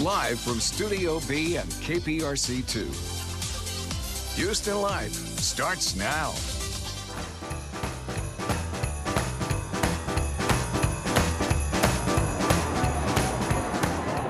live from Studio B and KPRC 2. Houston Live starts now.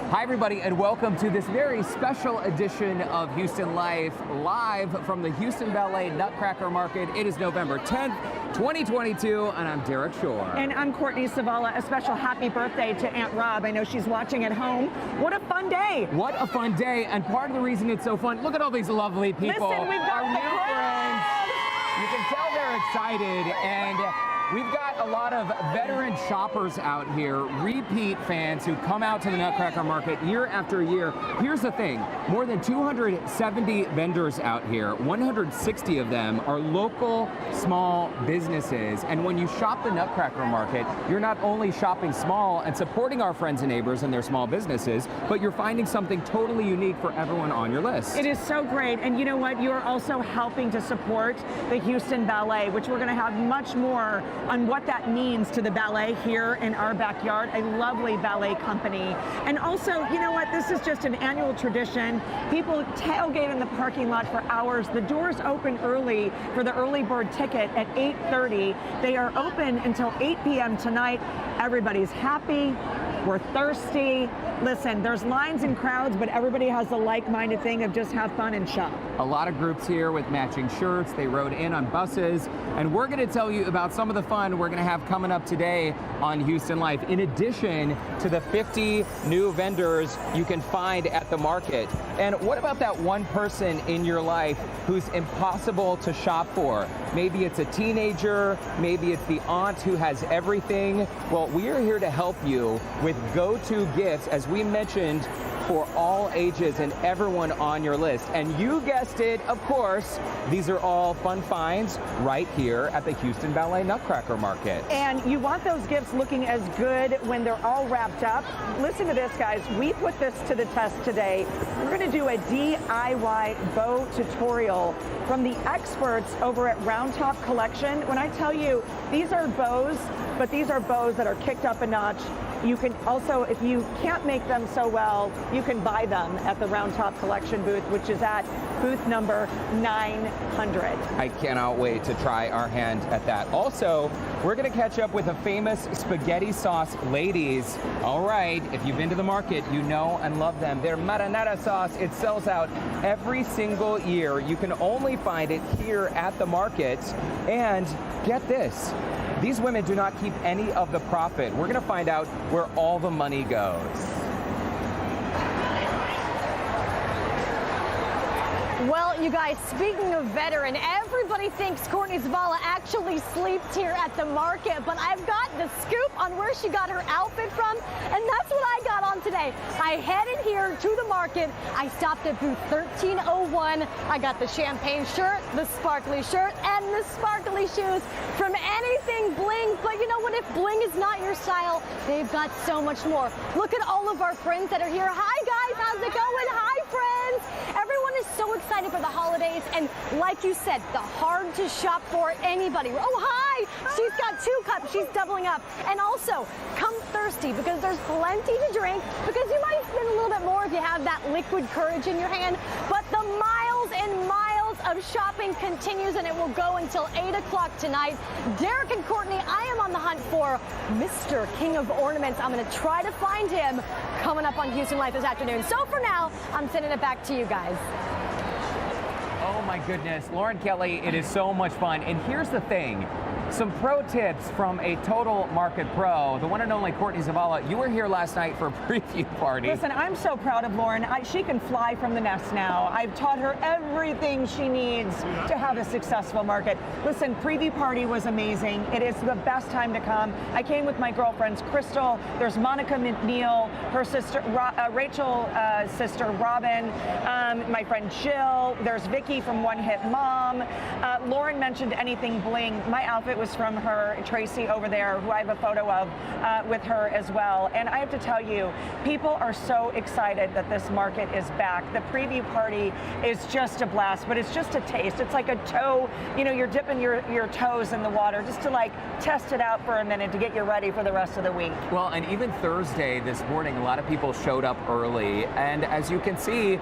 Hi, everybody, and welcome to this very special edition of Houston Life, live from the Houston Ballet Nutcracker Market. It is November 10th, 2022, and I'm Derek Shore. And I'm Courtney Savala. A special happy birthday to Aunt Rob. I know she's watching at home. What a fun day. What a fun day, and part of the reason it's so fun, look at all these lovely people. Listen, we've got our new friends. You can tell they're excited, and we've got a lot of veteran shoppers out here, repeat fans who come out to the Nutcracker Market year after year. Here's the thing, more than 270 vendors out here, 160 of them are local small businesses. And when you shop the Nutcracker Market, you're not only shopping small and supporting our friends and neighbors and their small businesses, but you're finding something totally unique for everyone on your list. It is so great. And you know what? You're also helping to support the Houston Ballet, which we're going to have much more on what that means to the ballet here in our backyard, a lovely ballet company. And also, you know what, this is just an annual tradition. People tailgate in the parking lot for hours. The doors open early for the early bird ticket at 8:30. They are open until 8 p.m. tonight. Everybody's happy. We're thirsty. Listen, there's lines and crowds, but everybody has the like-minded thing of just have fun and shop. A lot of groups here with matching shirts. They rode in on buses, and we're going to tell you about some of the fun we're going to have coming up today on Houston Life, in addition to the 50 new vendors you can find at the market. And what about that one person in your life who's impossible to shop for? Maybe it's a teenager, maybe it's the aunt who has everything. Well, we are here to help you with go-to gifts, as we mentioned, for all ages and everyone on your list. And you guessed it, of course, these are all fun finds right here at the Houston Ballet Nutcracker Market. And you want those gifts looking as good when they're all wrapped up. Listen to this, guys. We put this to the test today. We're going to do a DIY bow tutorial from the experts over at Round Top Collection. When I tell you, these are bows, but these are bows that are kicked up a notch. You can also, if you can't make them so well, you can buy them at the Round Top Collection booth, which is at booth number 900. I cannot wait to try our hand at that. Also, we're going to catch up with the famous spaghetti sauce ladies. All right, if you've been to the market, you know and love them. Their marinara sauce, it sells out every single year. You can only find it here at the market. And get this, these women do not keep any of the profit. We're going to find out where all the money goes. Well, you guys, speaking of veteran, everybody thinks Courtney Zavala actually sleeps here at the market, but I've got the scoop on where she got her outfit from, and that's what I got on today. I headed here to the market. I stopped at booth 1301. I got the champagne shirt, the sparkly shirt, and the sparkly shoes from Anything Bling. But you know what? If bling is not your style, they've got so much more. Look at all of our friends that are here. Hi, guys. How's it going? Hi, friends. Everyone is so excited for the holidays, and like you said, the hard to shop for anybody. Oh, hi! She's got 2 cups. She's doubling up. And also, come thirsty, because there's plenty to drink, because you might spend a little bit more if you have that liquid courage in your hand. But the miles and miles of shopping continues, and it will go until 8 o'clock tonight. Derek and Courtney, I am on the hunt for Mr. King of Ornaments. I'm going to try to find him coming up on Houston Life this afternoon. So for now, I'm sending it back to you guys. Oh my goodness, Lauren Kelly, it is so much fun. And here's the thing, some pro tips from a total market pro, the one and only Courtney Zavala. You were here last night for a preview party. Listen, I'm so proud of Lauren. She can fly from the nest now. I've taught her everything she needs to have a successful market. Listen, preview party was amazing. It is the best time to come. I came with my girlfriends, Crystal, there's Monica McNeil, her sister, Rachel's sister, Robin, my friend Jill, there's Vicky from One Hit Mom. Lauren mentioned Anything Bling. My outfit It was from her, Tracy over there, who I have a photo of with her as well. And I have to tell you, people are so excited that this market is back. The preview party is just a blast, but it's just a taste. It's like a toe, you know, you're dipping your toes in the water just to like test it out for a minute to get you ready for the rest of the week. Well, and even Thursday this morning, a lot of people showed up early. And as you can see,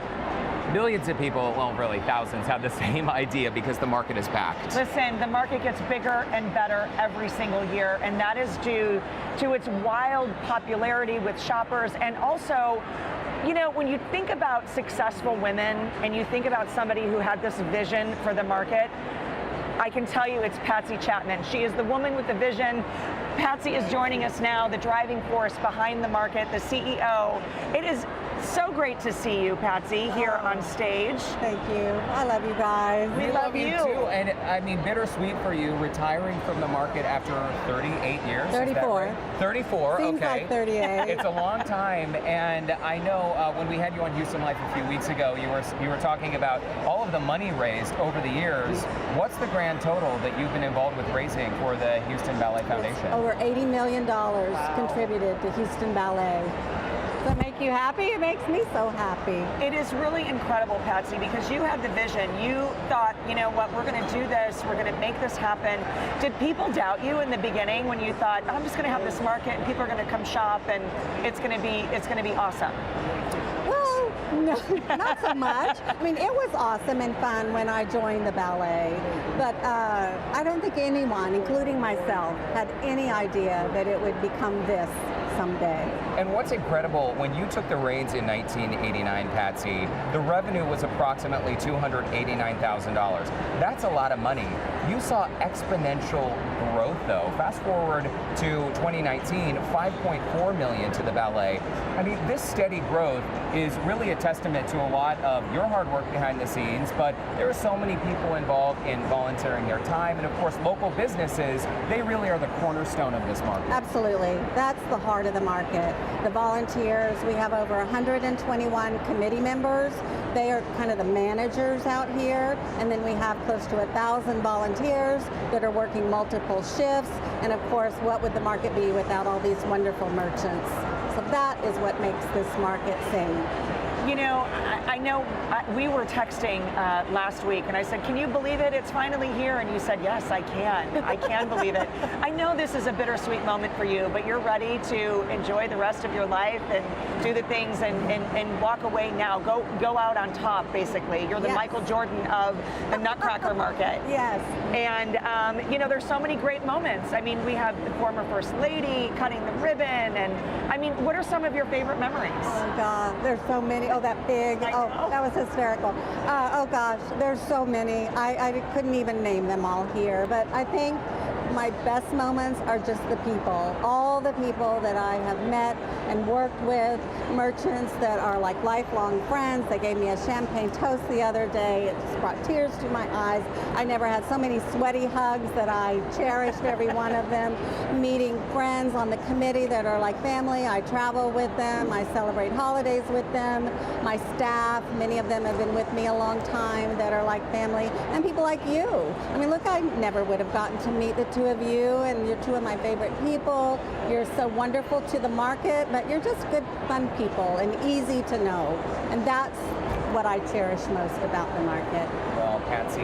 millions of people, well, really thousands, have the same idea because the market is packed. Listen, the market gets bigger and better every single year, and that is due to its wild popularity with shoppers. And also, you know, when you think about successful women and you think about somebody who had this vision for the market, I can tell you it's Patsy Chapman. She is the woman with the vision. Patsy is joining us now, the driving force behind the market, the CEO. It is so great to see you, Patsy, here on stage. Thank you. I love you guys. We love you too. And I mean, bittersweet for you, retiring from the market after 38 years. 34. Right? 34, Seems okay. like 38. It's a long time, and I know when we had you on Houston Life a few weeks ago, you were talking about all of the money raised over the years. What's the grand total that you've been involved with raising for the Houston Ballet Foundation? Over $80 million contributed to Houston Ballet. Does that make you happy? It makes me so happy. It is really incredible, Patsy, because you had the vision. You thought, you know what, we're going to do this, we're going to make this happen. Did people doubt you in the beginning when you thought, I'm just going to have this market and people are going to come shop and it's going to be awesome? Well, no, not so much. I mean, it was awesome and fun when I joined the ballet, but I don't think anyone, including myself, had any idea that it would become this someday. And what's incredible, when you took the reins in 1989, Patsy, the revenue was approximately $289,000. That's a lot of money. You saw exponential growth, though. Fast forward to 2019, $5.4 million to the ballet. I mean, this steady growth is really a testament to a lot of your hard work behind the scenes, but there are so many people involved in volunteering their time, and of course, local businesses, they really are the cornerstone of this market. Absolutely. That's the heart of the market. The volunteers, we have over 121 committee members. They are kind of the managers out here, and then we have close to 1,000 volunteers that are working multiple shifts, and of course, what would the market be without all these wonderful merchants? So that is what makes this market sing. You know, I know we were texting last week, and I said, can you believe it? It's finally here. And you said, yes, I can. I can believe it. I know this is a bittersweet moment for you, but you're ready to enjoy the rest of your life and do the things and walk away now. Go out on top, basically. You're the Michael Jordan of the Nutcracker market. Yes. And, you know, there's so many great moments. I mean, we have the former First Lady cutting the ribbon. And, I mean, what are some of your favorite memories? Oh, God, there's so many. Oh, that pig. Oh, that was hysterical. Oh, gosh, there's so many. I couldn't even name them all here. But I think my best moments are just the people. All the people that I have met and worked with, merchants that are like lifelong friends. They gave me a champagne toast the other day. It just brought tears to my eyes. I never had so many sweaty hugs that I cherished every one of them. Meeting friends on the committee that are like family. I travel with them. I celebrate holidays with them. My staff, many of them have been with me a long time that are like family. And people like you. I mean, look, I never would have gotten to meet the two of you, and you're two of my favorite people. You're so wonderful to the market, but you're just good, fun people and easy to know. And that's what I cherish most about the market. Well, Patsy,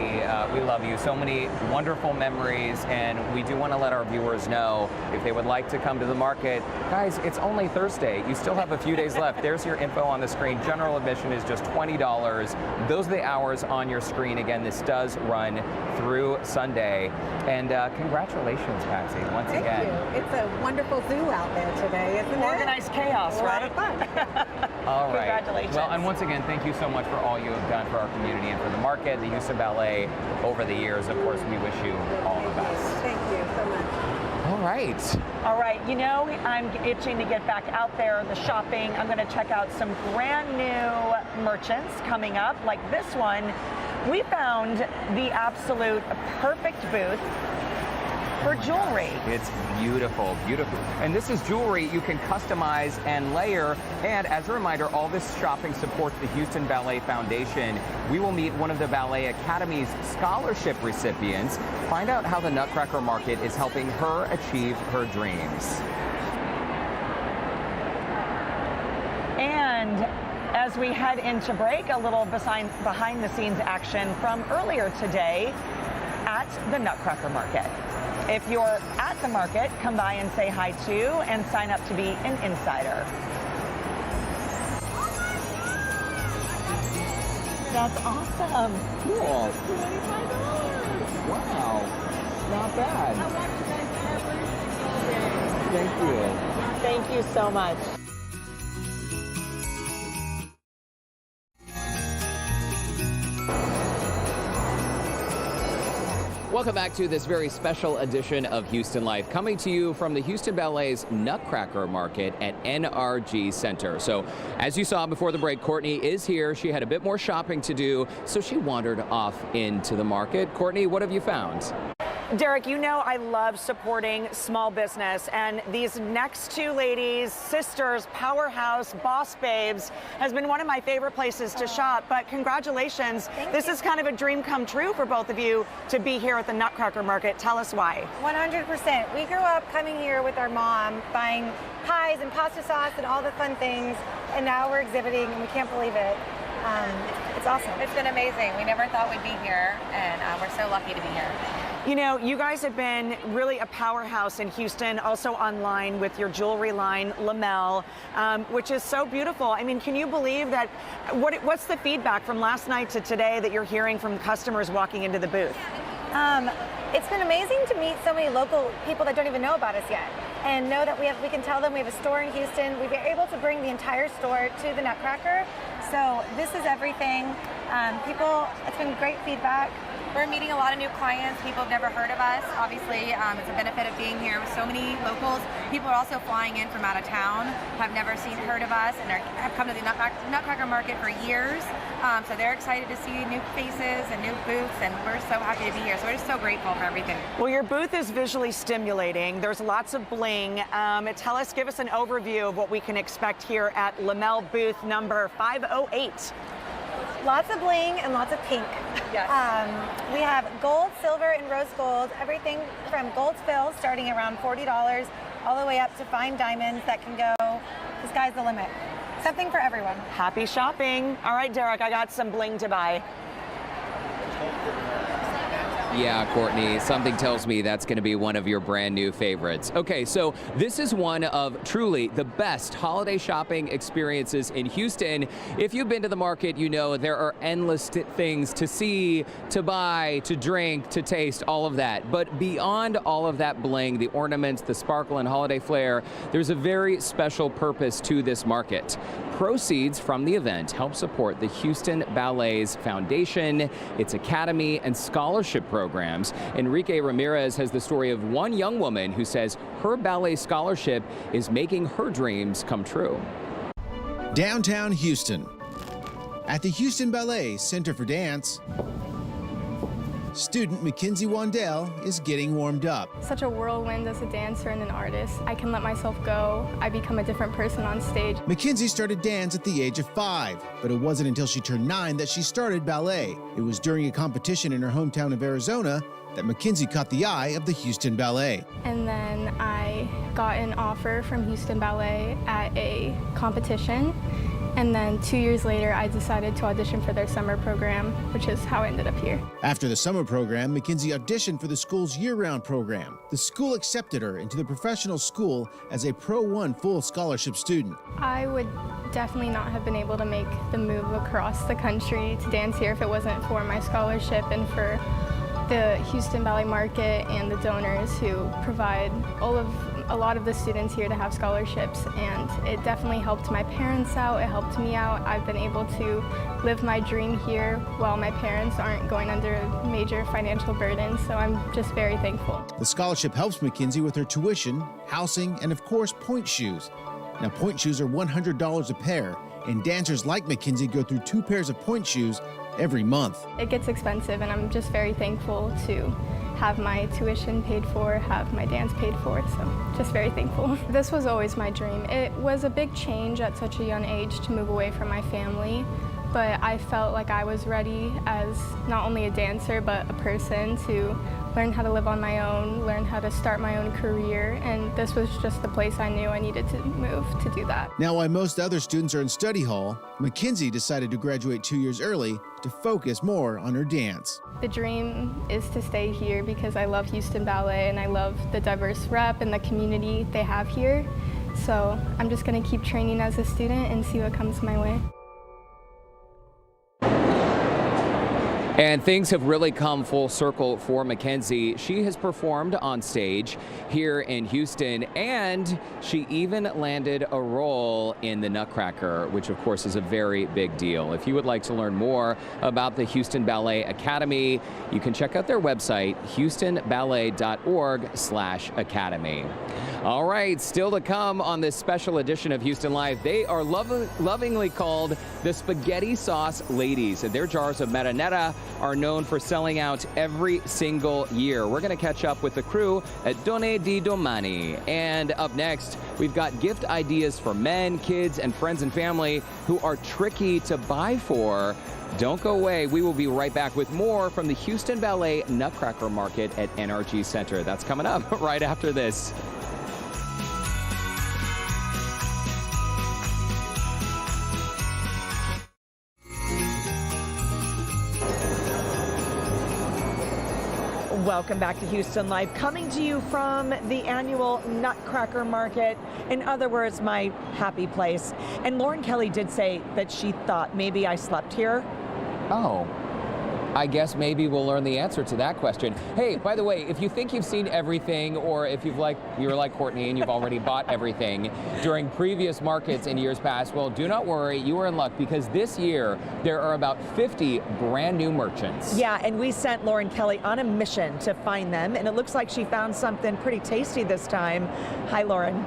we love you. So many wonderful memories, and we do want to let our viewers know if they would like to come to the market. Guys, it's only Thursday. You still have a few days left. There's your info on the screen. General admission is just $20. Those are the hours on your screen. Again, this does run through Sunday. And congratulations, Patsy, once again. Thank you. It's a wonderful zoo out there today, isn't it? Organized chaos, right? A lot of fun. All right. Congratulations. Well, and once again, thank you so much for all you have done for our community and for the market, the Houston Ballet over the years. Of course, we wish you all the best. Thank you so much. All right. All right, you know, I'm itching to get back out there, the shopping. I'm going to check out some brand new merchants coming up, like this one. We found the absolute perfect booth for jewelry. It's beautiful, beautiful. And this is jewelry you can customize and layer. And as a reminder, all this shopping supports the Houston Ballet Foundation. We will meet one of the Ballet Academy's scholarship recipients, find out how the Nutcracker Market is helping her achieve her dreams. And as we head into break, a little behind the scenes action from earlier today at the Nutcracker Market. If you're at the market, come by and say hi too and sign up to be an insider. That's awesome. Cool. Wow. Not bad. Thank you. Thank you so much. Welcome back to this very special edition of Houston Life, coming to you from the Houston Ballet's Nutcracker Market at NRG Center. So as you saw before the break, Courtney is here. She had a bit more shopping to do, so she wandered off into the market. Courtney, what have you found? Derek, you know I love supporting small business, and these next two ladies, sisters, powerhouse, boss babes, has been one of my favorite places to shop. But congratulations. This is kind of a dream come true for both of you to be here at the Nutcracker Market. Tell us why. 100%. We grew up coming here with our mom, buying pies and pasta sauce and all the fun things, and now we're exhibiting, and we can't believe it. It's awesome. It's been amazing. We never thought we'd be here, and we're so lucky to be here. You know, you guys have been really a powerhouse in Houston, also online with your jewelry line, Lamel, which is so beautiful. I mean, can you believe that? What's the feedback from last night to today that you're hearing from customers walking into the booth? It's been amazing to meet so many local people that don't even know about us yet, and know that we can tell them we have a store in Houston. We've been able to bring the entire store to the Nutcracker, so this is everything. It's been great feedback. We're meeting a lot of new clients. People have never heard of us. Obviously, it's a benefit of being here with so many locals. People are also flying in from out of town, have never heard of us, and have come to the Nutcracker Market for years. So they're excited to see new faces and new booths, and we're so happy to be here. So we're just so grateful for everything. Well, your booth is visually stimulating. There's lots of bling. Give us an overview of what we can expect here at Lamel booth number 508. Lots of bling and lots of pink. Yes. We have gold, silver, and rose gold. Everything from gold fills starting around $40 all the way up to fine diamonds that can go, the sky's the limit. Something for everyone. Happy shopping. All right, Derek, I got some bling to buy. Yeah, Courtney, something tells me that's going to be one of your brand new favorites. Okay, so this is one of truly the best holiday shopping experiences in Houston. If you've been to the market, you know there are endless things to see, to buy, to drink, to taste, all of that. But beyond all of that bling, the ornaments, the sparkle and holiday flair, there's a very special purpose to this market. Proceeds from the event help support the Houston Ballet's Foundation, its academy, and scholarship programs. Enrique Ramirez has the story of one young woman who says her ballet scholarship is making her dreams come true. Downtown Houston. At the Houston Ballet Center for Dance, student Mackenzie Wandell is getting warmed up. Such a whirlwind as a dancer and an artist. I can let myself go. I become a different person on stage. Mackenzie started dance at the age of 5, but it wasn't until she turned 9 that she started ballet. It was during a competition in her hometown of Arizona that Mackenzie caught the eye of the Houston Ballet. And then I got an offer from Houston Ballet at a competition. And then 2 years later, I decided to audition for their summer program, which is how I ended up here. After the summer program, Mackenzie auditioned for the school's year-round program. The school accepted her into the professional school as a Pro 1 full scholarship student. I would definitely not have been able to make the move across the country to dance here if it wasn't for my scholarship and for the Houston Ballet Market and the donors who provide a lot of the students here to have scholarships, and it definitely helped my parents out, it helped me out. I've been able to live my dream here while my parents aren't going under a major financial burden, so I'm just very thankful. The scholarship helps Mackenzie with her tuition, housing, and of course, pointe shoes. Now, pointe shoes are $100 a pair, and dancers like Mackenzie go through 2 pairs of pointe shoes every month. It gets expensive, and I'm just very thankful to have my tuition paid for, have my dance paid for, so just very thankful. This was always my dream. It was a big change at such a young age to move away from my family, but I felt like I was ready as not only a dancer, but a person to learn how to live on my own, learn how to start my own career, and this was just the place I knew I needed to move to do that. Now, while most other students are in study hall, Mackenzie decided to graduate 2 years early to focus more on her dance. The dream is to stay here because I love Houston Ballet and I love the diverse rep and the community they have here. So I'm just going to keep training as a student and see what comes my way. And things have really come full circle for Mackenzie. She has performed on stage here in Houston, and she even landed a role in the Nutcracker, which of course is a very big deal. If you would like to learn more about the Houston Ballet Academy, you can check out their website, houstonballet.org/academy. All right, still to come on this special edition of Houston Live, they are lovingly called the Spaghetti Sauce Ladies, and their jars of marinara are known for selling out every single year. We're going to catch up with the crew at Donne di Domani. And up next, we've got gift ideas for men, kids, and friends and family who are tricky to buy for. Don't go away. We will be right back with more from the Houston Ballet Nutcracker Market at NRG Center. That's coming up right after this. Welcome back to Houston Live, coming to you from the annual Nutcracker Market. In other words, my happy place. And Lauren Kelly did say that she thought maybe I slept here. Oh. I guess maybe we'll learn the answer to that question. Hey, by the way, if you think you've seen everything, or if you're like Courtney and you've already bought everything during previous markets in years past, well, do not worry, you are in luck, because this year there are about 50 brand new merchants. Yeah, and we sent Lauren Kelly on a mission to find them, and it looks like she found something pretty tasty this time. Hi, Lauren.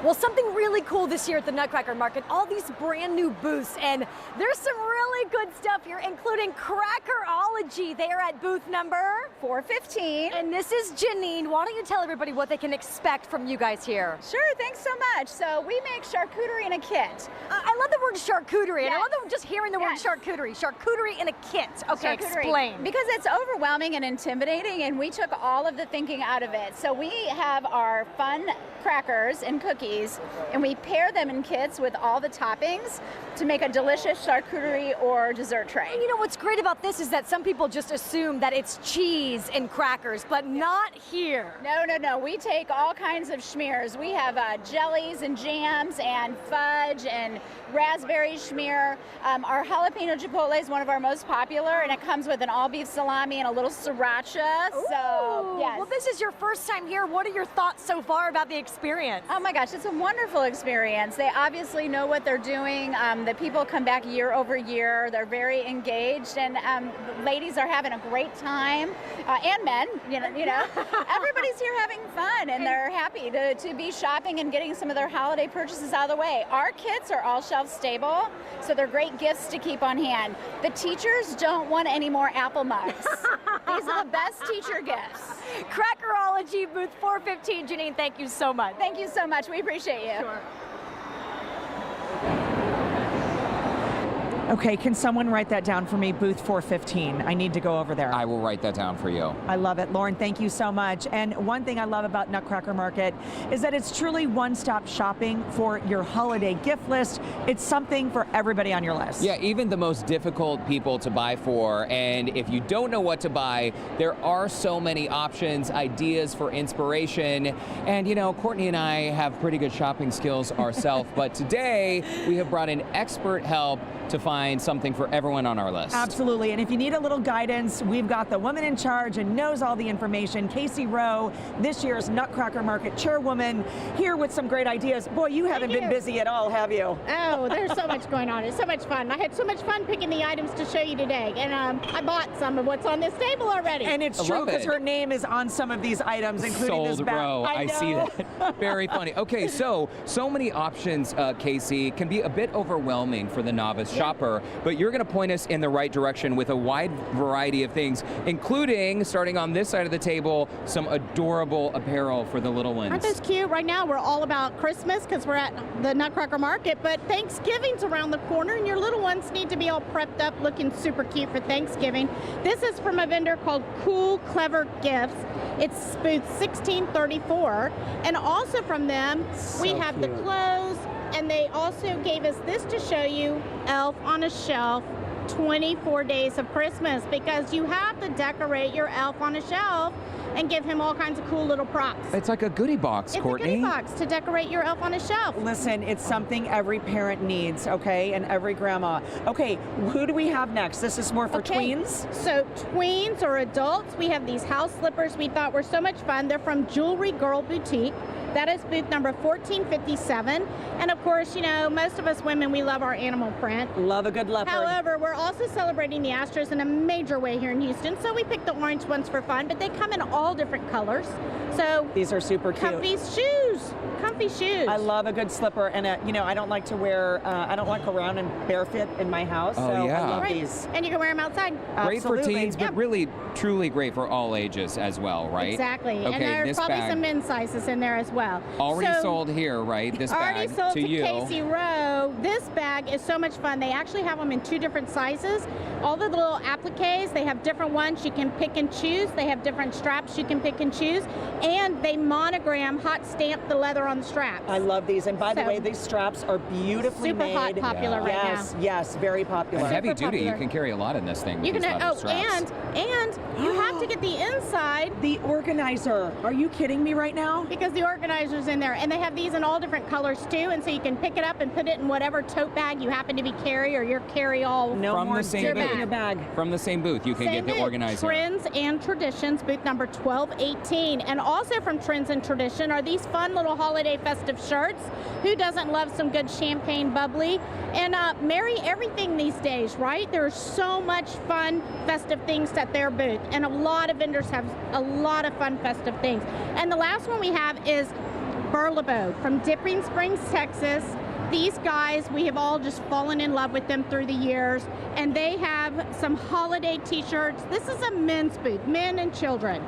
Well, something really cool this year at the Nutcracker Market, all these brand new booths, and there's some really good stuff here, including Crackerology. They are at booth number 415. And this is Janine. Why don't you tell everybody what they can expect from you guys here? Sure, thanks so much. So we make charcuterie in a kit. I love the word charcuterie, and I love just hearing the word Yes. charcuterie. Charcuterie in a kit. Okay, Charcuterie. explain. Because it's overwhelming and intimidating, and we took all of the thinking out of it. So we have our fun crackers and cookies, and we pair them in kits with all the toppings to make a delicious charcuterie or dessert tray. And you know what's great about this is that some people just assume that it's cheese and crackers, but not here. No, no, no. We take all kinds of schmears. We have jellies and jams and fudge and raspberry schmear. Our jalapeno chipotle is one of our most popular, and it comes with an all-beef salami and a little sriracha. Ooh. So, yes. Well, this is your first time here. What are your thoughts so far about the experience? Oh my gosh, it's a wonderful experience. They obviously know what they're doing. The people come back year over year. They're very engaged, and ladies are having a great time, and men. You know, everybody's here having fun, and they're happy to be shopping and getting some of their holiday purchases out of the way. Our kits are all shelf stable, so they're great gifts to keep on hand. The teachers don't want any more apple mugs. These are the best teacher gifts. Crackerology, booth 415. Janine, thank you so much. Thank you so much. We appreciate you. Sure. Okay, can someone write that down for me? Booth 415. I need to go over there. I will write that down for you. I love it. Lauren, thank you so much. And one thing I love about Nutcracker Market is that it's truly one-stop shopping for your holiday gift list. It's something for everybody on your list. Yeah, even the most difficult people to buy for. And if you don't know what to buy, there are so many options, ideas for inspiration. And you know, Courtney and I have pretty good shopping skills ourselves, but today we have brought in expert help to find something for everyone on our list. Absolutely, and if you need a little guidance, we've got the woman in charge and knows all the information, Casey Rowe, this year's Nutcracker Market chairwoman, here with some great ideas. Boy, you haven't been busy at all, have you? Oh, there's so much going on. It's so much fun. I had so much fun picking the items to show you today, and I bought some of what's on this table already. And it's true, because her name is on some of these items, including this bag. Row. I see that. Very funny. Okay, so many options, Casey, can be a bit overwhelming for the novice shopper, but you're going to point us in the right direction with a wide variety of things, including, starting on this side of the table, some adorable apparel for the little ones. Aren't those cute? Right now we're all about Christmas because we're at the Nutcracker Market, but Thanksgiving's around the corner and your little ones need to be all prepped up looking super cute for Thanksgiving. This is from a vendor called Cool Clever Gifts. It's booth 1634, and also from them we have the clothes, and they also gave us this to show you Elf on a Shelf 24 days of Christmas, because you have to decorate your elf on a shelf and give him all kinds of cool little props. It's like a goodie box, Courtney. It's a goodie box to decorate your elf on a shelf. Listen, it's something every parent needs, okay, and every grandma. Okay, who do we have next? This is more for tweens? So tweens or adults, we have these house slippers we thought were so much fun. They're from Jewelry Girl Boutique. That is booth number 1457. And of course, you know, most of us women, we love our animal print. Love a good leopard. However, we're also celebrating the Astros in a major way here in Houston. So we picked the orange ones for fun, but they come in all different colors. So these are super cute. Comfy shoes. Comfy shoes. I love a good slipper, and you know, I don't like to wear, I don't like to go around in barefoot in my house. Oh, so yeah. I love these. And you can wear them outside. Great for teens, but really, truly great for all ages as well, right? Exactly. Okay, and there's probably bag, some men's sizes in there as well. Already sold here, right? This bag already sold to you. Casey Rowe. This bag is so much fun. They actually have them in 2 different sizes. All the little appliques, they have different ones you can pick and choose. They have different straps you can pick and choose. And they monogram, hot stamp the leather on the straps. I love these. And by the way, these straps are beautifully super made. hot, popular right yes, now. Yes, very popular. And heavy duty, popular. you can carry a lot in this thing. You with can, these leather straps. and you have to get the inside. The organizer. Are you kidding me right now? Because the organizer's in there, and they have these in all different colors too, and so you can pick it up and put it in whatever tote bag you happen to be carry, or your carry-all. No From more the same booth. in your bag. From the same booth, you can get the organizer. Trends and Traditions, booth number 1218. And also from Trends and Tradition are these fun little holiday festive shirts. Who doesn't love some good champagne bubbly? And merry everything these days, right? There's so much fun festive things at their booth, and a lot of vendors have a lot of fun festive things. And the last one we have is Burlebo from Dipping Springs, Texas. These guys, we have all just fallen in love with them through the years, and they have some holiday t-shirts. This is a men's booth, men and children.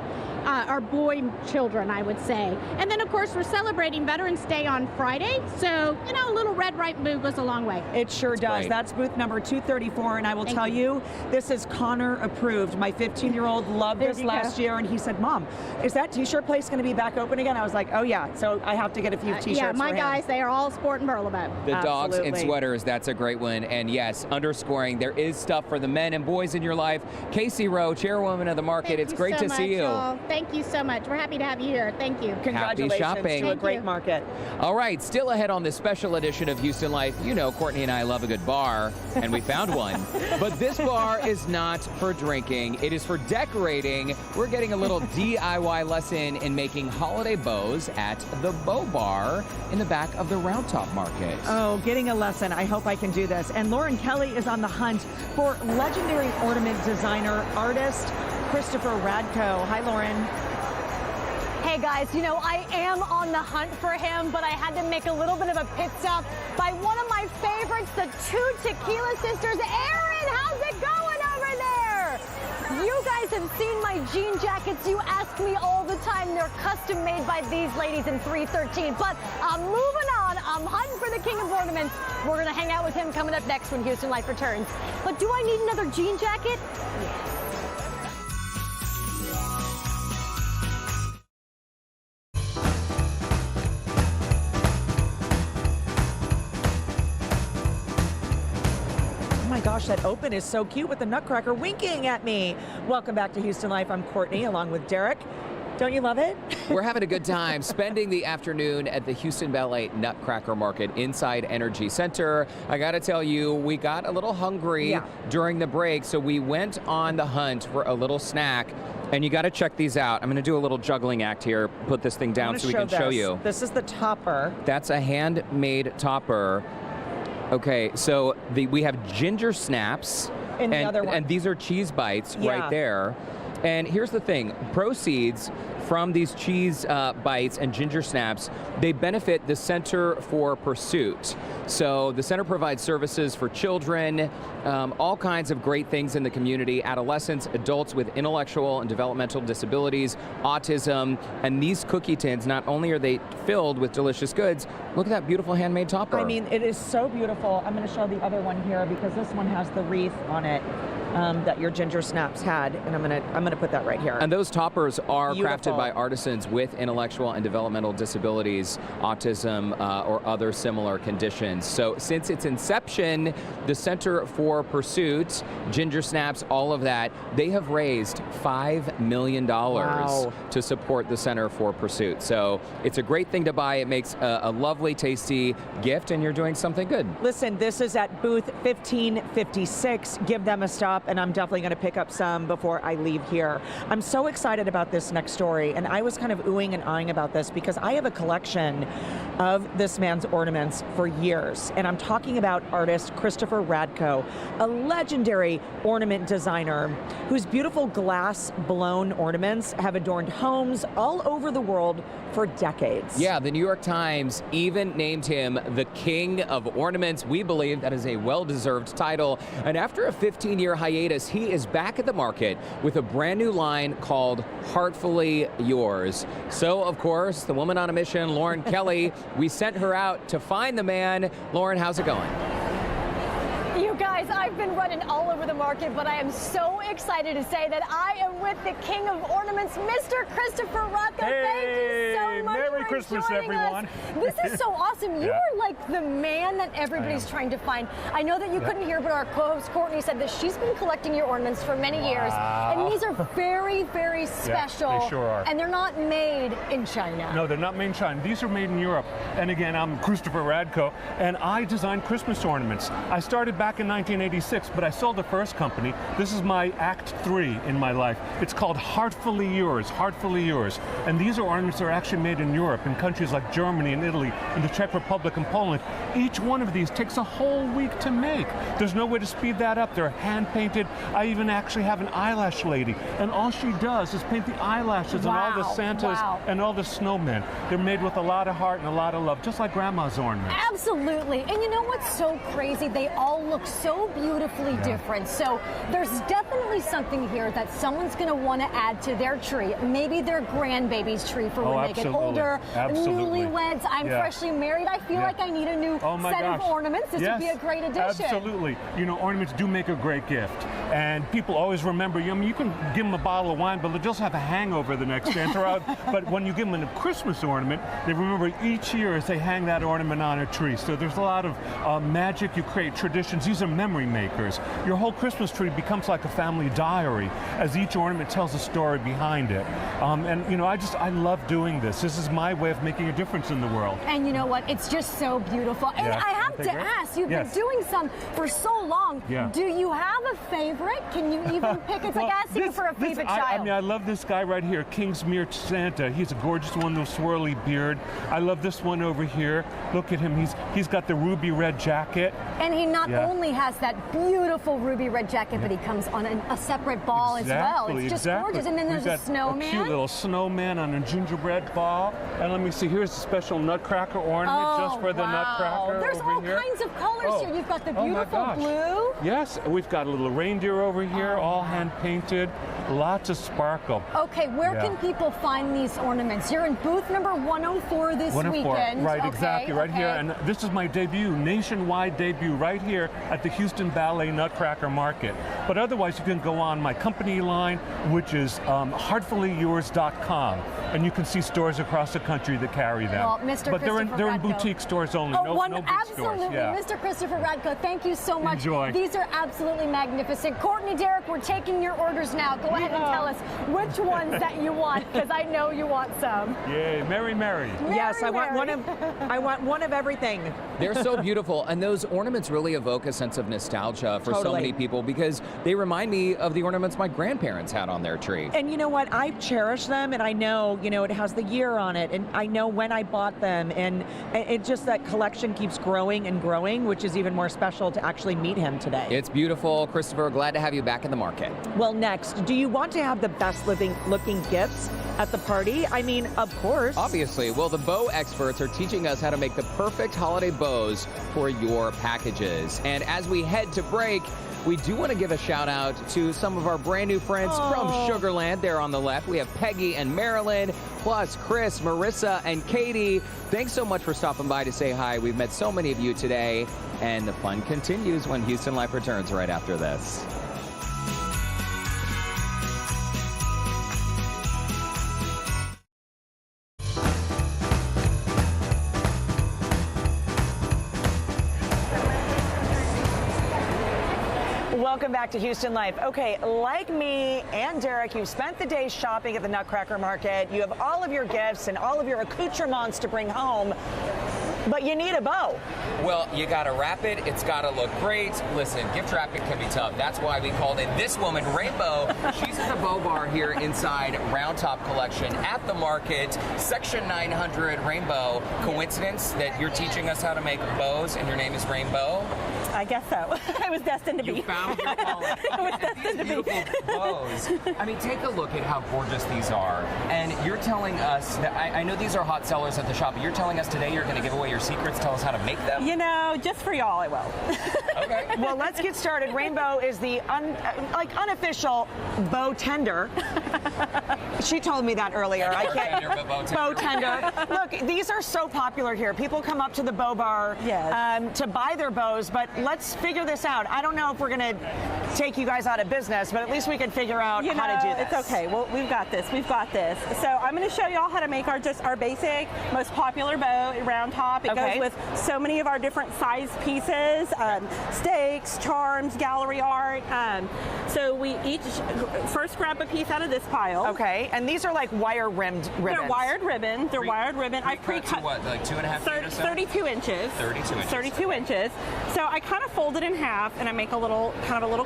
Or boy children, I would say. And then, of course, we're celebrating Veterans Day on Friday, so, you know, a little red, right move goes a long way. It sure does. Great. That's booth number 234, and I will tell you, this is Connor approved. My 15-year-old loved this last year, and he said, Mom, is that t-shirt place going to be back open again? I was like, oh, yeah. So I have to get a few t-shirts Yeah, my for guys, him. they are all sporting Burlebo. The dogs in Absolutely. sweaters, that's a great one. And yes, underscoring, there is stuff for the men and boys in your life. Casey Rowe, chairwoman of the market, it's great to see you. Y'all. Thank you so much. We're happy to have you here. Thank you. Congratulations shopping. to a great market. All right, still ahead on this special edition of Houston Life. You know, Courtney and I love a good bar, and we found one. But this bar is not for drinking. It is for decorating. We're getting a little DIY lesson in making holiday bows at the Bow Bar in the back of the Round Top Market. Oh, getting a lesson. I hope I can do this. And Lauren Kelly is on the hunt for legendary ornament designer, artist Christopher Radko. Hi, Lauren. Hey guys, you know, I am on the hunt for him, but I had to make a little bit of a pit stop by one of my favorites, the 2 Tequila Sisters. Aaron, how's it going over there? You guys have seen my jean jackets. You ask me all the time. They're custom made by these ladies in 313. But I'm moving on. I'm hunting for the king of ornaments. We're going to hang out with him coming up next when Houston Life returns. But do I need another jean jacket? Yes. Gosh, that open is so cute with the Nutcracker winking at me. Welcome back to Houston Life. I'm Courtney along with Derek. Don't you love it? We're having a good time spending the afternoon at the Houston Ballet Nutcracker Market inside Energy Center. I got to tell you, we got a little hungry during the break, so we went on the hunt for a little snack. And you got to check these out. I'm going to do a little juggling act here. Put this thing down so we can show you. This is the topper. That's a handmade topper. Okay, so we have ginger snaps, and the other one. And these are cheese bites right there. And here's the thing, proceeds from these cheese bites and ginger snaps, they benefit the Center for Pursuit. So the center provides services for children, all kinds of great things in the community, adolescents, adults with intellectual and developmental disabilities, autism, and these cookie tins, not only are they filled with delicious goods, look at that beautiful handmade topper. I mean, it is so beautiful. I'm going to show the other one here because this one has the wreath on it that your ginger snaps had, and I'm gonna put that right here. And those toppers are Beautiful. crafted by artisans with intellectual and developmental disabilities, autism, or other similar conditions. So since its inception, the Center for Pursuit, Ginger Snaps, all of that, they have raised $5 million to support the Center for Pursuit. So it's a great thing to buy. It makes a lovely, tasty gift, and you're doing something good. Listen, this is at booth 1556. Give them a stop, and I'm definitely going to pick up some before I leave here. I'm so excited about this next story, and I was kind of oohing and eyeing about this because I have a collection of this man's ornaments for years, and I'm talking about artist Christopher Radko, a legendary ornament designer whose beautiful glass-blown ornaments have adorned homes all over the world for decades. Yeah, the New York Times even named him the King of Ornaments. We believe that is a well-deserved title. And after a 15-year hiatus, he is back at the market with a brand new line called Heartfully Yours. So, of course, the woman on a mission, Lauren Kelly, we sent her out to find the man. Lauren, how's it going? You guys, I've been running all over the market, but I am so excited to say that I am with the King of Ornaments, Mr. Christopher Radko. Hey, thank you so much Merry for Christmas, joining everyone. us. This is so awesome. You are like the man that everybody's trying to find. I know that you couldn't hear, but our co-host Courtney said that she's been collecting your ornaments for many years, and these are very, very special. Yeah, they sure are. And they're not made in China. No, they're not made in China. These are made in Europe. And again, I'm Christopher Radko, and I design Christmas ornaments. I started back in 1986, but I sold the first company. This is my Act 3 in my life. It's called Heartfully Yours, Heartfully Yours. And these are ornaments that are actually made in Europe, in countries like Germany and Italy and the Czech Republic and Poland. Each one of these takes a whole week to make. There's no way to speed that up. They're hand painted. I even actually have an eyelash lady, and all she does is paint the eyelashes on all the Santas and all the snowmen. They're made with a lot of heart and a lot of love, just like Grandma's ornaments. Absolutely. And you know what's so crazy? They all look so beautifully different. So there's definitely something here that someone's going to want to add to their tree. Maybe their grandbaby's tree for when they get older. Newlyweds. I'm freshly married. I feel like I need a new set of ornaments. This would be a great addition. Absolutely. You know, ornaments do make a great gift. And people always remember, I mean, you can give them a bottle of wine, but they'll just have a hangover the next day. But when you give them a Christmas ornament, they remember each year as they hang that ornament on a tree. So there's a lot of magic. You create traditions. These are memory makers. Your whole Christmas tree becomes like a family diary as each ornament tells a story behind it. And you know, I love doing this. This is my way of making a difference in the world. And you know what? It's just so beautiful. And I have to ask, you've been doing some for so long. Do you have a favorite? Can you even pick? It's like asking for a favorite child. I mean, I love this guy right here, Kingsmere Santa. He's a gorgeous one with a swirly beard. I love this one over here. Look at him. He's got the ruby red jacket. And he not only has that beautiful ruby red jacket, but he comes on a separate ball as well. It's just gorgeous. And then there's a snowman. A cute little snowman on a gingerbread ball. And let me see, here's a special Nutcracker ornament just for the Nutcracker. There's all kinds of colors here. You've got the beautiful blue. Yes, we've got a little reindeer over here, all hand painted. Lots of sparkle. Okay, where can people find these ornaments? You're in booth number 104 this weekend. Right, exactly, right here. And this is my debut, nationwide debut, right here at the Houston Ballet Nutcracker Market. But otherwise, you can go on my company line, which is heartfullyyours.com. And you can see stores across the country that carry them. Well, Mr. But they're in boutique stores only, no big stores. Absolutely. Mr. Christopher Radko, thank you so much. Enjoy. These are absolutely magnificent. Courtney, Derek, we're taking your orders now. Go ahead and tell us which ones that you want, because I know you want some. Yay, Merry, Merry. Yes, I want one of everything. They're so beautiful, and those ornaments really evoke a sense of nostalgia for so many people because they remind me of the ornaments my grandparents had on their tree. And you know what? I cherish them, and I know, you know, it has the year on it, and I know when I bought them, and it just, that collection keeps growing and growing, which is even more special to actually meet him today. It's beautiful. Christopher, glad to have you back in the market. Well, next, do you want to have the best looking gifts at the party. I mean, of course. Obviously. Well, the bow experts are teaching us how to make the perfect holiday bows for your packages. And as we head to break, we do want to give a shout out to some of our brand new friends from Sugarland. There on the left, we have Peggy and Marilyn, plus Chris, Marissa, and Katie. Thanks so much for stopping by to say hi. We've met so many of you today, and the fun continues when Houston Life returns right after this. Welcome back to Houston Life. Okay, like me and Derek, you've spent the day shopping at the Nutcracker Market. You have all of your gifts and all of your accoutrements to bring home, but you need a bow. Well, you gotta wrap it. It's gotta look great. Listen, gift wrapping can be tough. That's why we called in this woman, Rainbow. She's at the bow bar here inside Round Top Collection at the market, section 900. Rainbow, coincidence that you're teaching us how to make bows and your name is Rainbow? I guess so. I was destined to be. You found your calling. I was destined to be. Beautiful bows. I mean, take a look at how gorgeous these are. And you're telling us that, I know these are hot sellers at the shop, but you're telling us today you're going to give away your secrets, tell us how to make them? You know, just for y'all, I will. Okay. Well, let's get started. Rainbow is the unofficial bow tender. She told me that earlier. I can't. Bow tender. Look, these are so popular here. People come up to the bow bar to buy their bows, but let's figure this out. I don't know if we're going to take you guys out of business, but at least we can figure out how to do this. It's okay. Well, we've got this. We've got this. So I'm going to show y'all how to make our basic, most popular bow, round top. It goes with so many of our different size pieces, stakes, charms, gallery art. So we each first grab a piece out of this pile. Okay, and these are like wire-rimmed ribbons. They're wired ribbon. They're wired ribbon. I pre-cut what, like 2.5 feet or so? 32 inches. 32 inches. 32 inches. So I kind of fold it in half and I make a little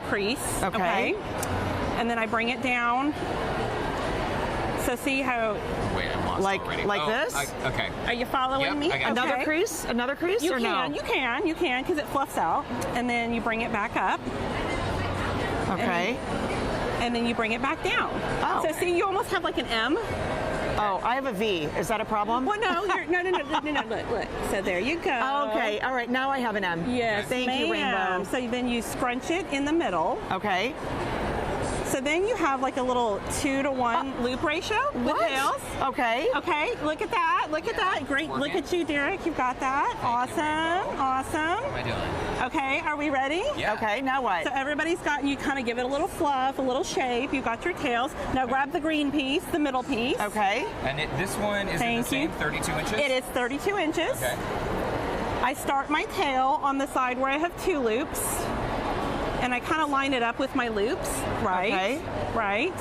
crease. Okay. And then I bring it down. So see how? Wait, I'm lost already. Like this? Okay. Are you following me? Another crease? Another crease? You or can. No? You can, because it fluffs out, and then you bring it back up. Okay. And then you bring it back down. Oh. So see, you almost have like an M. Oh, I have a V. Is that a problem? Well, no. Look. So there you go. Okay. All right. Now I have an M. Yes, Thank you, Rainbow. So then you scrunch it in the middle. Okay. So then you have like a little 2-to-1 loop ratio with tails. Okay. Okay, look at that. Look at that. Great. Look at you, Derek. You've got that. Awesome. Awesome. What am I doing? Okay, are we ready? Yeah. Okay, now what? So everybody's got, you kind of give it a little fluff, a little shape. You've got your tails. Now grab the green piece, the middle piece. Okay. And this one is the same, 32 inches? It is 32 inches. Okay. I start my tail on the side where I have 2 loops. And I kind of line it up with my loops, right? Okay. Right.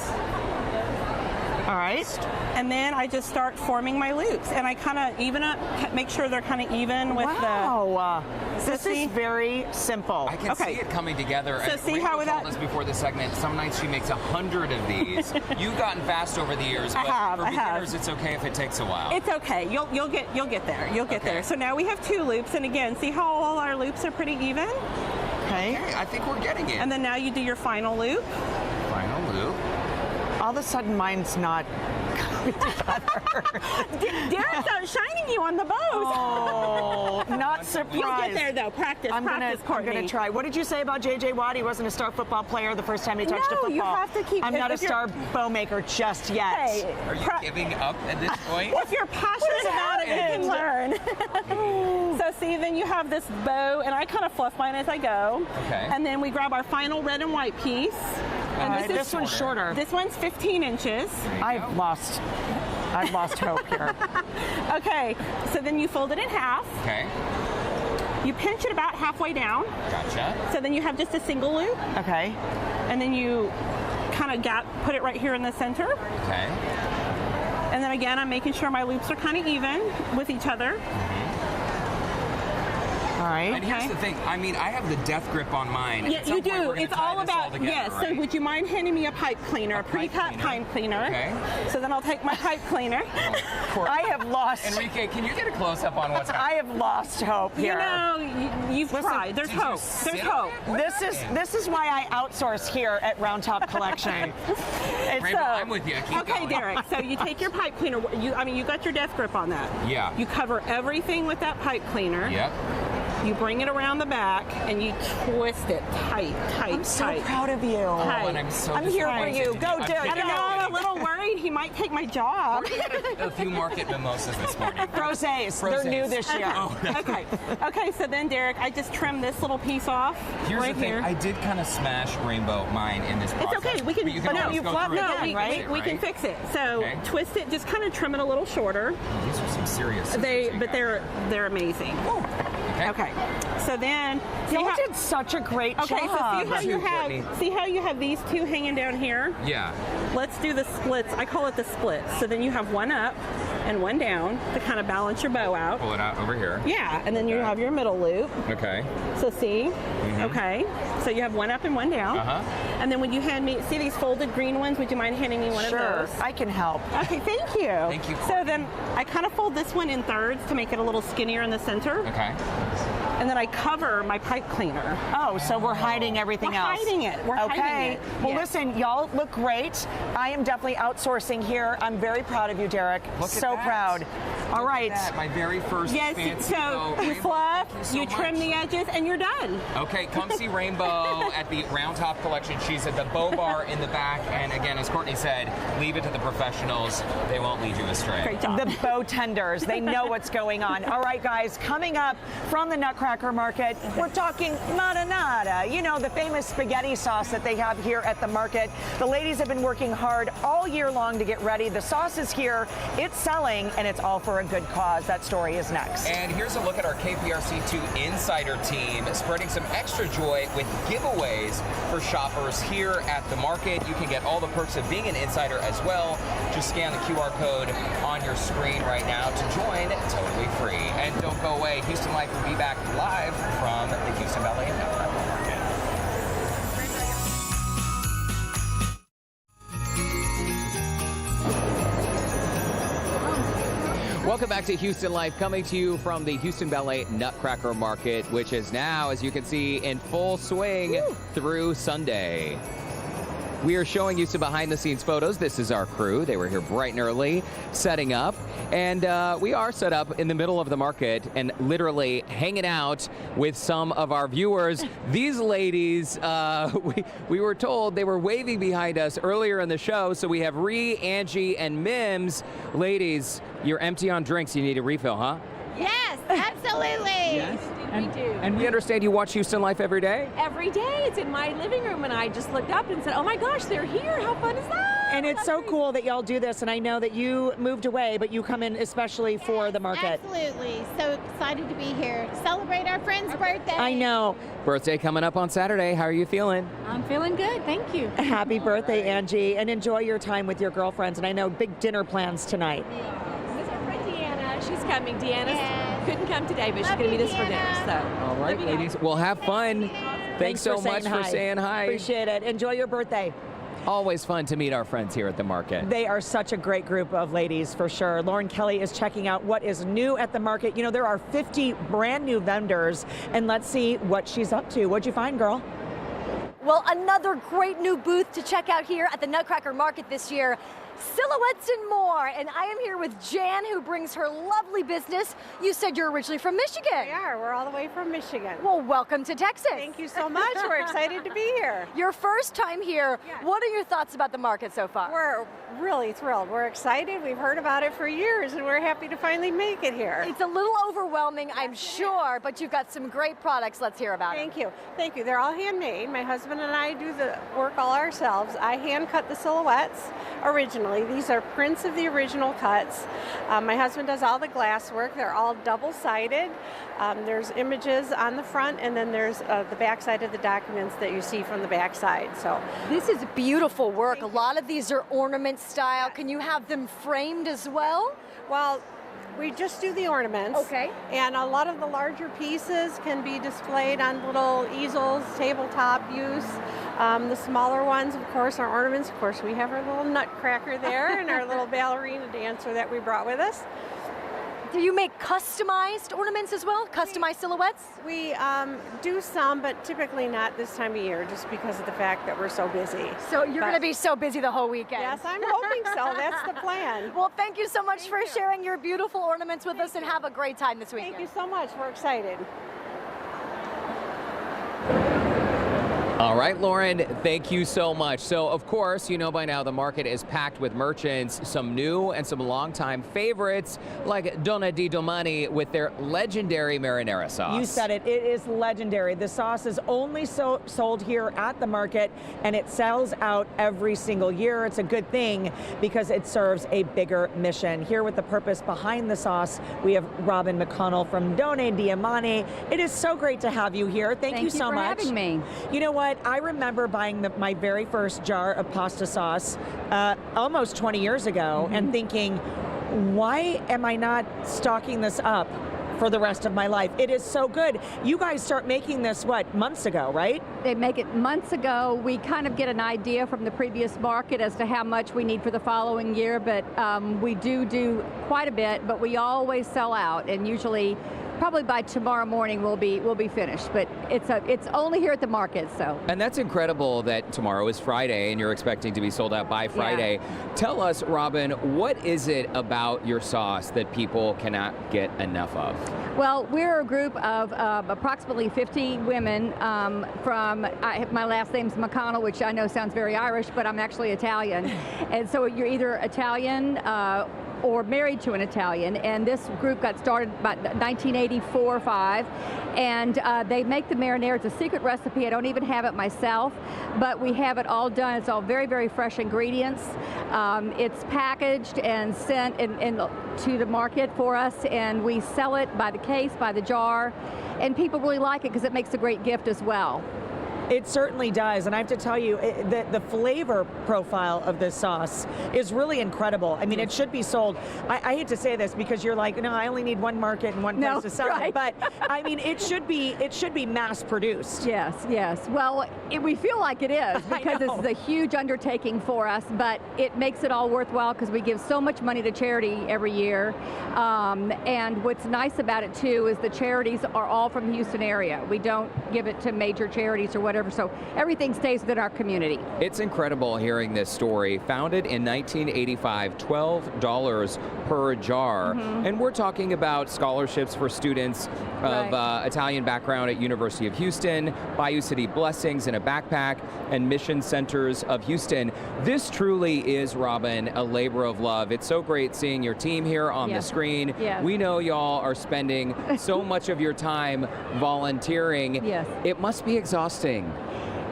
All right. And then I just start forming my loops. And I kind of even up, make sure they're kind of even with this is very simple. I can see it coming together. So see how Rachel told us before the segment, some nights she makes 100 of these. You've gotten fast over the years, but for beginners, it's okay if it takes a while. It's okay. You'll get there. You'll get there. So now we have 2 loops, and again, see how all our loops are pretty even? Okay. I think we're getting it. And then now you do your final loop. Final loop. All of a sudden, mine's not coming together. Derek's outshining you on the bows. Oh, not surprised. You'll get there, though. Practice, I'm Courtney. going to try. What did you say about J.J. Watt? He wasn't a star football player the first time he touched a football. No, you have to keep... I'm not a star bow maker just yet. Hey, are you giving up at this point? If you're passionate about it, you can learn. So see, then you have this bow, and I kind of fluff mine as I go. Okay. And then we grab our final red and white piece. And this one's shorter. This one's 15 inches. I've lost hope here. Okay, so then you fold it in half. Okay. You pinch it about halfway down. Gotcha. So then you have just a single loop. Okay. And then you kind of put it right here in the center. Okay. And then again, I'm making sure my loops are kind of even with each other. All right. And here's the thing. I mean, I have the death grip on mine. Yeah, At some you point, do. we're gonna It's tie all this about, together, yes. right? So would you mind handing me a pipe cleaner, a pre-cut pipe cleaner? Okay. So then I'll take my pipe cleaner. I have lost. Enrique, can you get a close-up on what's happening? I have lost hope here. You know, you've tried. There's hope. There's hope. This is why I outsource here at Round Top Collection. Rainbow, I'm with you. Keep okay, going. Derek. So you take your pipe cleaner. You got your death grip on that. Yeah. You cover everything with that pipe cleaner. Yep. You bring it around the back and you twist it tight. I'm so proud of you. Tight. I'm here for you. Go, Derek. I don't know. I'm a little worried he might take my job. A few market mimosas this morning. Rosés. They're new this year. Oh, okay. Okay. So then, Derek, I just trimmed this little piece off. Here's right the thing. here. I did kind of smash Rainbow mine in this process. It's okay. We can. But you can always go through it and fix it, we can right? fix it. So twist it. Just kind of trim it a little shorter. Oh, these are some serious. They're amazing. Okay. So then, y'all did such a great job. Okay, so see how you have these two hanging down here? Yeah. Let's do the splits. I call it the splits. So then you have one up and one down to kind of balance your bow out. Pull it out over here. Yeah, and then you have your middle loop. Okay. So see? Okay. So you have one up and one down. And then when you hand me, see these folded green ones? Would you mind handing me one of those? I can help. Okay, thank you. Thank you. So then I kind of fold this one in thirds to make it a little skinnier in the center. Okay. And then I cover my pipe cleaner. Oh, so we're hiding everything else. We're hiding it. We're hiding it. Well, Yes. listen, y'all look great. I am definitely outsourcing here. I'm very proud of you, Derek. Look at so that. proud. All right. That, my very first Yes, fancy so you Rainbow. fluff, Thank so you trim much. the edges, and you're done. Okay, come see Rainbow at the Round Top Collection. She's at the Bow Bar in the back. And again, as Courtney said, leave it to the professionals. They won't lead you astray. Great job. The bow tenders, they know what's going on. All right, guys, coming up from the Nutcracker Market, we're talking marinara. You know, the famous spaghetti sauce that they have here at the market. The ladies have been working hard all year long to get ready. The sauce is here, it's selling, and it's all for a good cause. That story is next. And here's a look at our KPRC2 Insider team spreading some extra joy with giveaways for shoppers here at the market. You can get all the perks of being an insider as well. Just scan the QR code on your screen right now to join totally free. And don't go away. Houston Life will be back live from the Houston Ballet Nutcracker Market. Welcome back to Houston Life, coming to you from the Houston Ballet Nutcracker Market, which is now, as you can see, in full swing through Sunday. We are showing you some behind-the-scenes photos. This is our crew. They were here bright and early, setting up. And we are set up in the middle of the market and literally hanging out with some of our viewers. These ladies, we were told they were waving behind us earlier in the show. So we have Ree, Angie, and Mims. Ladies, you're empty on drinks. You need a refill, huh? Yes, absolutely. Yes. We do. And we understand you watch Houston Life every day? Every day. It's in my living room, and I just looked up and said, oh my gosh, they're here. How fun is that? And it's so cool that y'all do this, and I know that you moved away, but you come in especially for the market. Absolutely. So excited to be here. Celebrate our friend's birthday. I know. Birthday coming up on Saturday. How are you feeling? I'm feeling good. Thank you. Happy birthday, Angie, and enjoy your time with your girlfriends. And I know big dinner plans tonight. This is our friend Deanna. She's coming. Deanna couldn't come today, but she's going to meet us for dinner. So. All right, ladies. Well, have fun. Thanks so much for saying hi. Appreciate it. Enjoy your birthday. Always fun to meet our friends here at the market. They are such a great group of ladies, for sure. Lauren Kelly is checking out what is new at the market. You know, there are 50 brand new vendors, and let's see what she's up to. What'd you find, girl? Well, another great new booth to check out here at the Nutcracker Market this year. Silhouettes and more, and I am here with Jan, who brings her lovely business. You said you're originally from Michigan. We are. We're all the way from Michigan. Well, welcome to Texas. Thank you so much. We're excited to be here. Your first time here. Yes. What are your thoughts about the market so far? We're really thrilled. We're excited. We've heard about it for years, and we're happy to finally make it here. It's a little overwhelming, I'm sure, but you've got some great products. Let's hear about it. Thank you. Thank you. They're all handmade. My husband and I do the work all ourselves. I hand cut the silhouettes originally. These are prints of the original cuts. My husband does all the glass work. They're all double-sided. There's images on the front, and then there's the back side of the documents that you see from the back side. So this is beautiful work. A lot of these are ornament style. Can you have them framed as well? Well, We just do the ornaments. Okay. And a lot of the larger pieces can be displayed on little easels, tabletop use. The smaller ones, of course, are ornaments. Of course, we have our little Nutcracker there and our little ballerina dancer that we brought with us. Do you make customized ornaments as well? Customized silhouettes? We do some, but typically not this time of year, just because of the fact that we're so busy. So you're going to be so busy the whole weekend. Yes, I'm hoping so. That's the plan. Well, thank you so much for sharing your beautiful ornaments with us, and have a great time this weekend. Thank you so much. We're excited. All right, Lauren, thank you so much. So, of course, you know by now the market is packed with merchants, some new and some longtime favorites like Donna Di Domani with their legendary marinara sauce. You said it. It is legendary. The sauce is only sold here at the market, and it sells out every single year. It's a good thing because it serves a bigger mission. Here with the purpose behind the sauce, we have Robin McConnell from Donna Di Domani. It is so great to have you here. Thank you so much. Thank you for having me. You know what? I remember buying my very first jar of pasta sauce almost 20 years ago and thinking, why am I not stocking this up for the rest of my life? It is so good. You guys start making this, what, months ago, right? They make it months ago. We kind of get an idea from the previous market as to how much we need for the following year, but we do quite a bit, but we always sell out, and usually probably by tomorrow morning we'll be finished, but it's only here at the market. So. And that's incredible that tomorrow is Friday and you're expecting to be sold out by Friday. Yeah. Tell us, Robin, what is it about your sauce that people cannot get enough of? Well, we're a group of approximately 50 women my last name's McConnell, which I know sounds very Irish, but I'm actually Italian. And so you're either Italian or married to an Italian, and this group got started about 1984 or 5, and they make the marinara. It's a secret recipe. I don't even have it myself, but we have it all done. It's all very, very fresh ingredients. It's packaged and sent to the market for us, and we sell it by the case, by the jar, and people really like it because it makes a great gift as well. It certainly does, and I have to tell you, the flavor profile of this sauce is really incredible. I mean, it should be sold. I hate to say this because you're like, no, I only need one market and one place to sell it, but I mean, it should be mass produced. Yes, yes. Well, we feel like it is because this is a huge undertaking for us, but it makes it all worthwhile because we give so much money to charity every year. And what's nice about it too is the charities are all from the Houston area. We don't give it to major charities or whatever, so everything stays within our community. It's incredible hearing this story. Founded in 1985, $12 per jar. And we're talking about scholarships for students of Italian background at University of Houston, Bayou City Blessings in a backpack, and Mission Centers of Houston. This truly is, Robin, a labor of love. It's so great seeing your team here on the screen. We know y'all are spending so much of your time volunteering. It must be exhausting.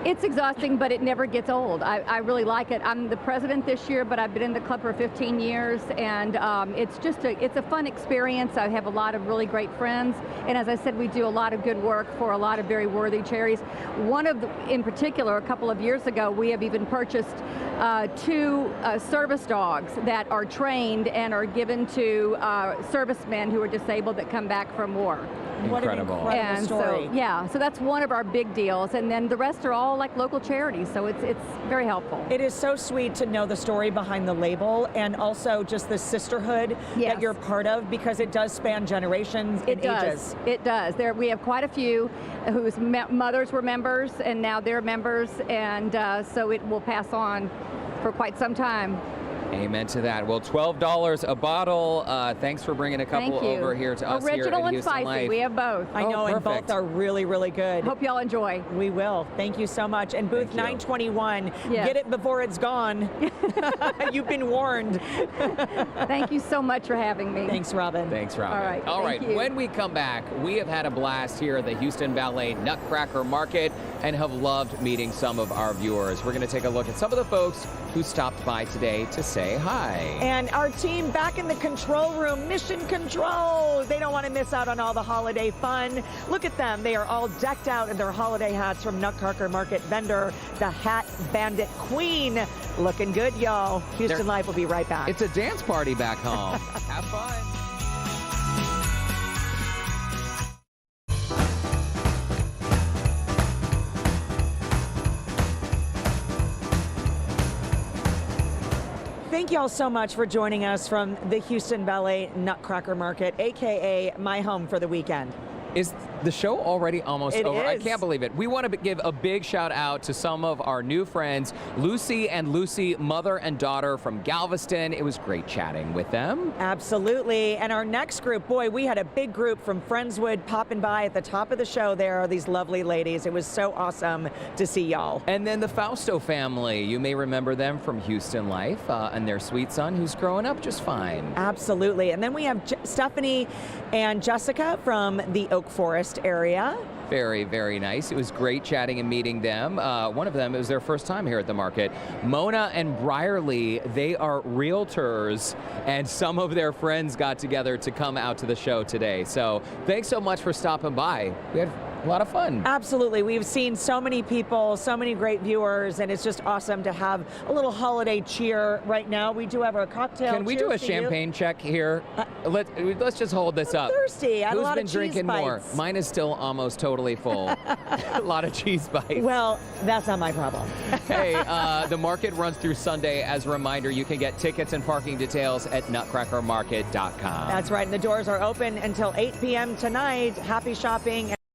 It's exhausting, but it never gets old. I really like it. I'm the president this year, but I've been in the club for 15 years, and it's a fun experience. I have a lot of really great friends, and as I said, we do a lot of good work for a lot of very worthy charities. One of in particular, a couple of years ago, we have even purchased 2 service dogs that are trained and are given to servicemen who are disabled that come back from war. What an incredible story. So that's one of our big deals, and then the rest are all like local charities, so it's very helpful. It is so sweet to know the story behind the label and also just the sisterhood that you're part of, because it does span generations and ages. It does. We have quite a few whose mothers were members, and now they're members, and so it will pass on for quite some time. Amen to that. Well, $12 a bottle. Thanks for bringing a couple over here to us Original here at and Houston spicy. Life. We have both. I know, and both are really, really good. Hope y'all enjoy. We will. Thank you so much. And booth 921, get it before it's gone. You've been warned. Thank you so much for having me. Thanks, Robin. Thanks, Robin. All right. All thank right. you. When we come back, we have had a blast here at the Houston Ballet Nutcracker Market and have loved meeting some of our viewers. We're going to take a look at some of the folks who stopped by today to say hi. And our team back in the control room, Mission Control. They don't want to miss out on all the holiday fun. Look at them. They are all decked out in their holiday hats from Nutcracker Market vendor, the Hat Bandit Queen. Looking good, y'all. Houston Live will be right back. It's a dance party back home. Have fun. Thank you all so much for joining us from the Houston Ballet Nutcracker Market, aka my home for the weekend. Is the show already almost It over? I is. can't believe it. We want to give a big shout out to some of our new friends, Lucy and Lucy, mother and daughter from Galveston. It was great chatting with them. Absolutely. And our next group, boy, we had a big group from Friendswood popping by at the top of the show. There are these lovely ladies. It was so awesome to see y'all. And then the Fausto family. You may remember them from Houston Life and their sweet son who's growing up just fine. Absolutely. And then we have Stephanie and Jessica from the Oak Forest area. Very, very nice. It was great chatting and meeting them. One of them, it was their first time here at the market. Mona and Brierly, they are realtors, and some of their friends got together to come out to the show today. So thanks so much for stopping by. We had a lot of fun. Absolutely. We've seen so many people, so many great viewers, and it's just awesome to have a little holiday cheer right now. We do have our cocktail. Can we do a Cheers to you. champagne check here? Let's just hold this up. Thirsty. I had a Who's lot been of cheese drinking more? bites. Mine is still almost totally full. A lot of cheese bites. Well, that's not my problem. Hey, the market runs through Sunday. As a reminder, you can get tickets and parking details at nutcrackermarket.com. That's right. And the doors are open until 8 p.m. tonight. Happy shopping.